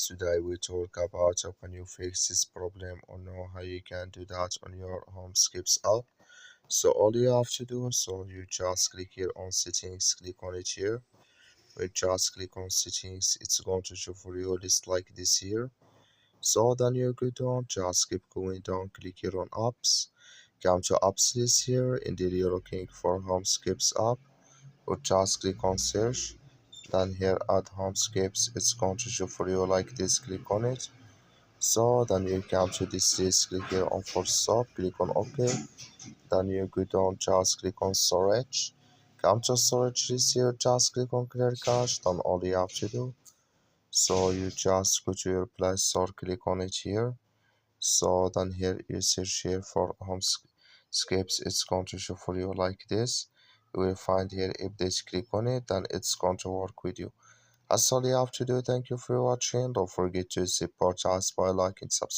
Today we talk about when you fix this problem or know how you can do that on your Homescapes app. So all you have to do, you just click here on settings, click on it here. We just click on settings, it's going to show for you a list like this here. So then you go down, just keep going down, click here on apps. Come to apps list here, indeed you're looking for Homescapes app. Or just click on search. Then here at Homescapes, it's going to show for you like this, click on it. So then you come to this list, click here on for stop, click on OK. Then you go down, just click on storage. Come to storage list here, just click on clear cache. Then all you have to do, you just go to your Play Store, click on it here. So then here you search here for Homescapes, it's going to show for you like this. You will find here if they click on it, then it's going to work with you. That's all you have to do. Thank you for watching. Don't forget to support us by liking, subscribe.